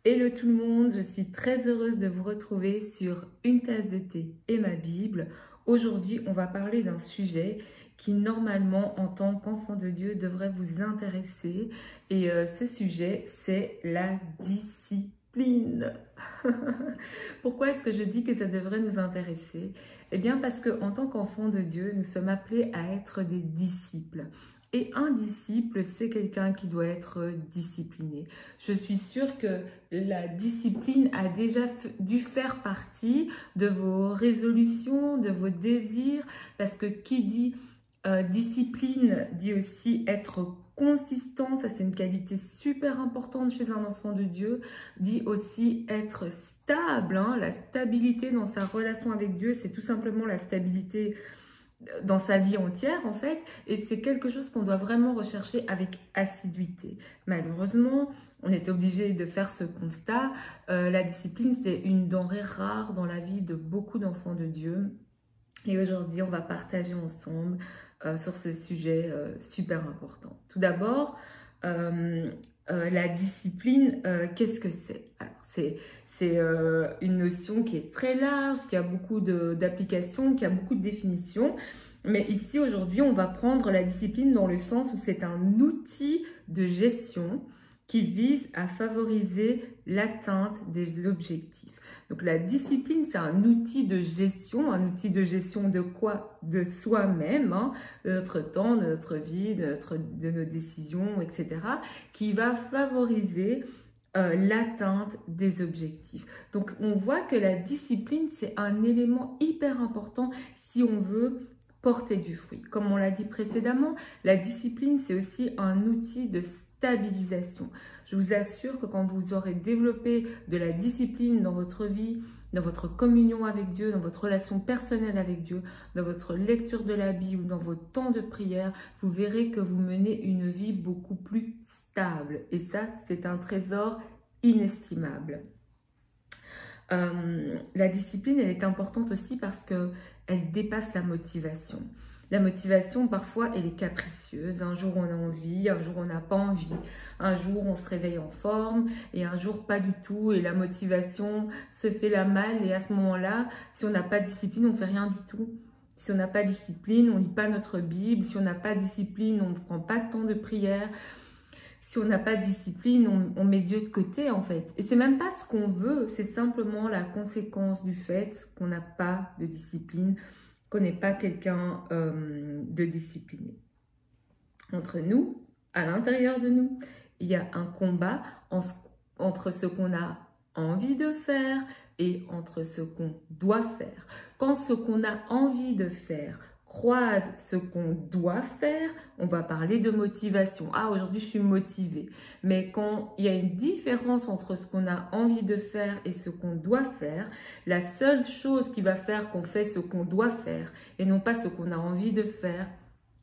Hello tout le monde, je suis très heureuse de vous retrouver sur Une tasse de thé et ma Bible. Aujourd'hui, on va parler d'un sujet qui normalement, en tant qu'enfant de Dieu, devrait vous intéresser. Et ce sujet, c'est la discipline. Pourquoi est-ce que je dis que ça devrait nous intéresser? Eh bien parce qu'en tant qu'enfant de Dieu, nous sommes appelés à être des disciples. Et un disciple, c'est quelqu'un qui doit être discipliné. Je suis sûre que la discipline a déjà dû faire partie de vos résolutions, de vos désirs, parce que qui dit discipline dit aussi être consistant, ça c'est une qualité super importante chez un enfant de Dieu, dit aussi être stable, hein, la stabilité dans sa relation avec Dieu, c'est tout simplement la stabilité dans sa vie entière en fait, et c'est quelque chose qu'on doit vraiment rechercher avec assiduité. Malheureusement, on est obligé de faire ce constat, la discipline c'est une denrée rare dans la vie de beaucoup d'enfants de Dieu, et aujourd'hui on va partager ensemble sur ce sujet super important. Tout d'abord, la discipline, qu'est-ce que c'est? Alors, c'est une notion qui est très large, qui a beaucoup d'applications, qui a beaucoup de définitions. Mais ici, aujourd'hui, on va prendre la discipline dans le sens où c'est un outil de gestion qui vise à favoriser l'atteinte des objectifs. Donc la discipline, c'est un outil de gestion de quoi? De soi-même, hein, de notre temps, de notre vie, de nos décisions, etc., qui va favoriser l'atteinte des objectifs. Donc on voit que la discipline, c'est un élément hyper important si on veut porter du fruit. Comme on l'a dit précédemment, la discipline, c'est aussi un outil de stabilisation. Je vous assure que quand vous aurez développé de la discipline dans votre vie, dans votre communion avec Dieu, dans votre relation personnelle avec Dieu, dans votre lecture de la Bible, dans vos temps de prière, vous verrez que vous menez une vie beaucoup plus stable. Et ça, c'est un trésor inestimable. La discipline, elle est importante aussi parce qu'elle dépasse la motivation. La motivation, parfois, elle est capricieuse. Un jour, on a envie, un jour, on n'a pas envie. Un jour, on se réveille en forme et un jour, pas du tout. Et la motivation se fait la malle. Et à ce moment-là, si on n'a pas de discipline, on ne fait rien du tout. Si on n'a pas de discipline, on ne lit pas notre Bible. Si on n'a pas de discipline, on ne prend pas de temps de prière. Si on n'a pas de discipline, on met Dieu de côté en fait. Et c'est même pas ce qu'on veut, c'est simplement la conséquence du fait qu'on n'a pas de discipline, qu'on n'est pas quelqu'un de discipliné. Entre nous, à l'intérieur de nous, il y a un combat entre ce qu'on a envie de faire et entre ce qu'on doit faire. Quand ce qu'on a envie de faire croise ce qu'on doit faire, on va parler de motivation. Ah, aujourd'hui, je suis motivée. Mais quand il y a une différence entre ce qu'on a envie de faire et ce qu'on doit faire, la seule chose qui va faire qu'on fait ce qu'on doit faire et non pas ce qu'on a envie de faire,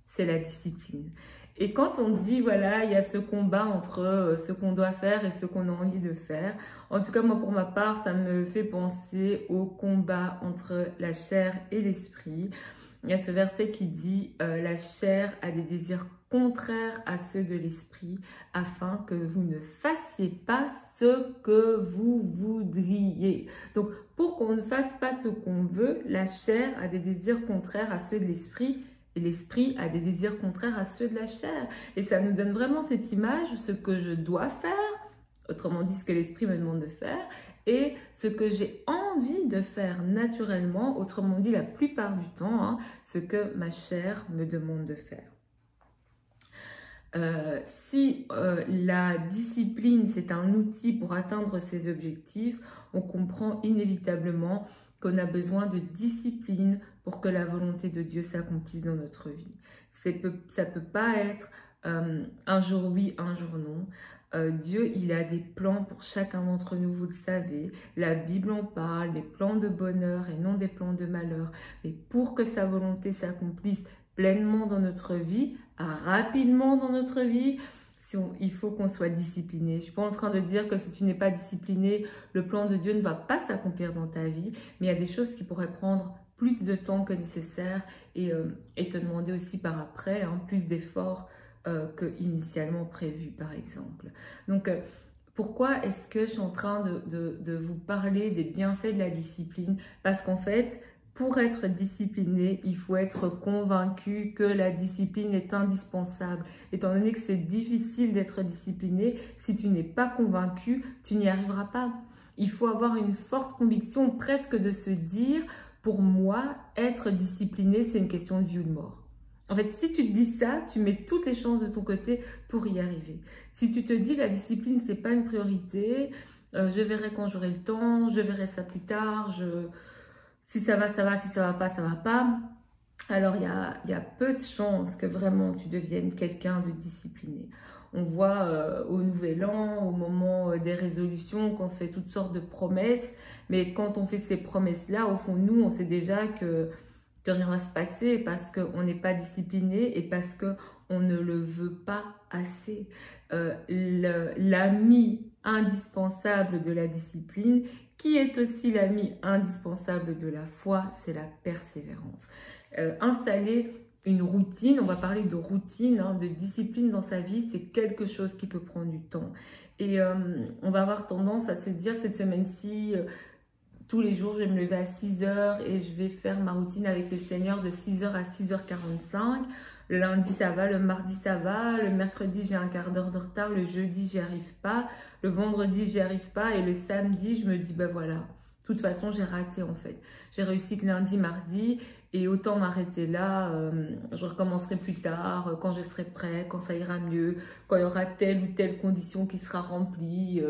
c'est la discipline. Et quand on dit, voilà, il y a ce combat entre ce qu'on doit faire et ce qu'on a envie de faire, en tout cas, moi, pour ma part, ça me fait penser au combat entre la chair et l'esprit. Il y a ce verset qui dit la chair a des désirs contraires à ceux de l'esprit afin que vous ne fassiez pas ce que vous voudriez. Donc, pour qu'on ne fasse pas ce qu'on veut, la chair a des désirs contraires à ceux de l'esprit et l'esprit a des désirs contraires à ceux de la chair. Et ça nous donne vraiment cette image, ce que je dois faire, autrement dit ce que l'esprit me demande de faire, et ce que j'ai envie de faire naturellement, autrement dit la plupart du temps, hein, ce que ma chair me demande de faire. Si la discipline, c'est un outil pour atteindre ses objectifs, on comprend inévitablement qu'on a besoin de discipline pour que la volonté de Dieu s'accomplisse dans notre vie. Ça peut pas être un jour oui, un jour non. Dieu, il a des plans pour chacun d'entre nous, vous le savez. La Bible en parle, des plans de bonheur et non des plans de malheur. Mais pour que sa volonté s'accomplisse pleinement dans notre vie, rapidement dans notre vie, il faut qu'on soit discipliné. Je ne suis pas en train de dire que si tu n'es pas discipliné, le plan de Dieu ne va pas s'accomplir dans ta vie. Mais il y a des choses qui pourraient prendre plus de temps que nécessaire et te demander aussi par après plus d'efforts que initialement prévu, par exemple. Donc, Pourquoi est-ce que je suis en train de vous parler des bienfaits de la discipline? Parce qu'en fait, pour être discipliné, il faut être convaincu que la discipline est indispensable. Étant donné que c'est difficile d'être discipliné, si tu n'es pas convaincu, tu n'y arriveras pas. Il faut avoir une forte conviction, presque de se dire, pour moi, être discipliné, c'est une question de vie ou de mort. En fait, si tu te dis ça, tu mets toutes les chances de ton côté pour y arriver. Si tu te dis la discipline, c'est pas une priorité, je verrai quand j'aurai le temps, je verrai ça plus tard, si ça va, ça va, si ça va pas, ça va pas. Alors, il y a peu de chances que vraiment tu deviennes quelqu'un de discipliné. On voit au Nouvel An, au moment des résolutions, qu'on se fait toutes sortes de promesses. Mais quand on fait ces promesses-là, au fond, nous, on sait déjà que rien va se passer parce qu'on n'est pas discipliné et parce qu'on ne le veut pas assez. L'ami indispensable de la discipline, qui est aussi l'ami indispensable de la foi, c'est la persévérance. Installer une routine, on va parler de routine, hein, de discipline dans sa vie, c'est quelque chose qui peut prendre du temps. Et on va avoir tendance à se dire cette semaine-ci, tous les jours, je vais me lever à 6 h et je vais faire ma routine avec le Seigneur de 6 h à 6 h 45. Le lundi, ça va, le mardi, ça va, le mercredi, j'ai un quart d'heure de retard, le jeudi, j'y arrive pas, le vendredi, j'y arrive pas et le samedi, je me dis, ben voilà, de toute façon, j'ai raté en fait. J'ai réussi que lundi, mardi et autant m'arrêter là, je recommencerai plus tard, quand je serai prêt, quand ça ira mieux, quand il y aura telle ou telle condition qui sera remplie.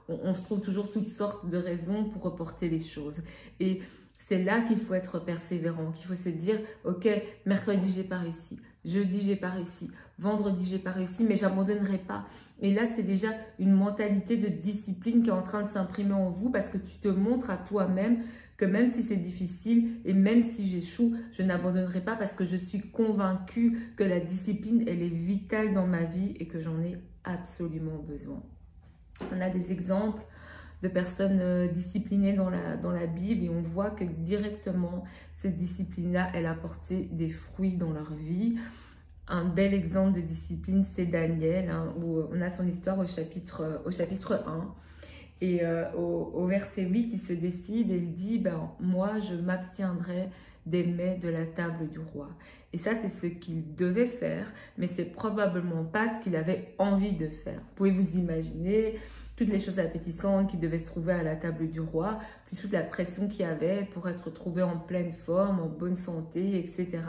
On se trouve toujours toutes sortes de raisons pour reporter les choses. Et c'est là qu'il faut être persévérant, qu'il faut se dire, ok, mercredi, j'ai pas réussi. Jeudi, j'ai pas réussi. Vendredi, j'ai pas réussi, mais j'abandonnerai pas. Et là, c'est déjà une mentalité de discipline qui est en train de s'imprimer en vous parce que tu te montres à toi-même que même si c'est difficile et même si j'échoue, je n'abandonnerai pas parce que je suis convaincue que la discipline, elle est vitale dans ma vie et que j'en ai absolument besoin. On a des exemples de personnes disciplinées dans la Bible et on voit que directement, cette discipline-là, elle a porté des fruits dans leur vie. Un bel exemple de discipline, c'est Daniel, hein, où on a son histoire au chapitre 1. Et au verset 8, il se décide et il dit, ben, moi, je m'abstiendrai des mets de la table du roi. Et ça, c'est ce qu'il devait faire, mais c'est probablement pas ce qu'il avait envie de faire. Vous pouvez vous imaginer toutes les choses appétissantes qui devaient se trouver à la table du roi, puis toute la pression qu'il y avait pour être trouvé en pleine forme, en bonne santé, etc.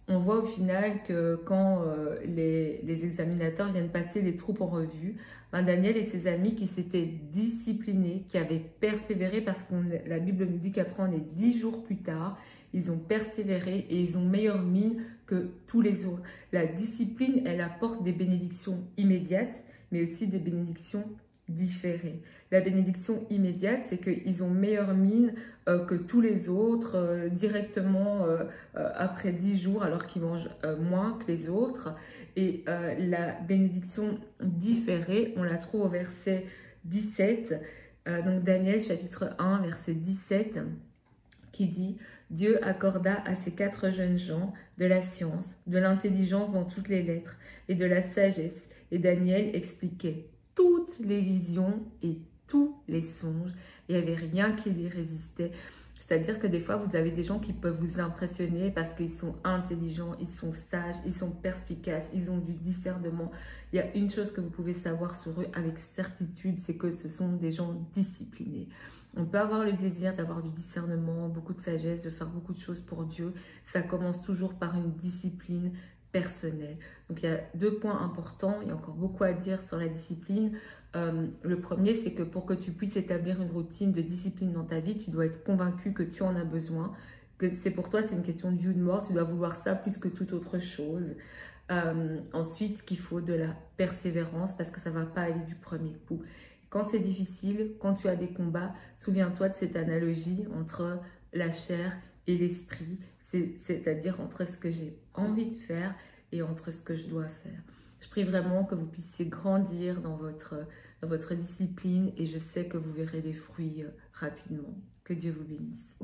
On voit au final que quand les examinateurs viennent passer les troupes en revue, ben Daniel et ses amis qui s'étaient disciplinés, qui avaient persévéré, parce que la Bible nous dit qu'après on est 10 jours plus tard, ils ont persévéré et ils ont meilleure mine que tous les autres. La discipline, elle apporte des bénédictions immédiates, mais aussi des bénédictions différées. La bénédiction immédiate, c'est qu'ils ont meilleure mine que tous les autres directement après 10 jours, alors qu'ils mangent moins que les autres. Et la bénédiction différée, on la trouve au verset 17, donc Daniel chapitre 1, verset 17, qui dit « Dieu accorda à ces 4 jeunes gens de la science, de l'intelligence dans toutes les lettres et de la sagesse. Et Daniel expliquait toutes les visions et tous les songes. Il n'y avait rien qui lui résistait. » C'est-à-dire que des fois, vous avez des gens qui peuvent vous impressionner parce qu'ils sont intelligents, ils sont sages, ils sont perspicaces, ils ont du discernement. Il y a une chose que vous pouvez savoir sur eux avec certitude, c'est que ce sont des gens disciplinés. On peut avoir le désir d'avoir du discernement, beaucoup de sagesse, de faire beaucoup de choses pour Dieu. Ça commence toujours par une discipline personnelle. Donc, il y a 2 points importants. Il y a encore beaucoup à dire sur la discipline. Le premier, c'est que pour que tu puisses établir une routine de discipline dans ta vie, tu dois être convaincu que tu en as besoin, que c'est pour toi, c'est une question de vie ou de mort, tu dois vouloir ça plus que toute autre chose. Ensuite, qu'il faut de la persévérance parce que ça ne va pas aller du premier coup. Quand c'est difficile, quand tu as des combats, souviens-toi de cette analogie entre la chair et l'esprit, c'est-à-dire entre ce que j'ai envie de faire et entre ce que je dois faire. Je prie vraiment que vous puissiez grandir dans votre discipline et je sais que vous verrez les fruits rapidement. Que Dieu vous bénisse.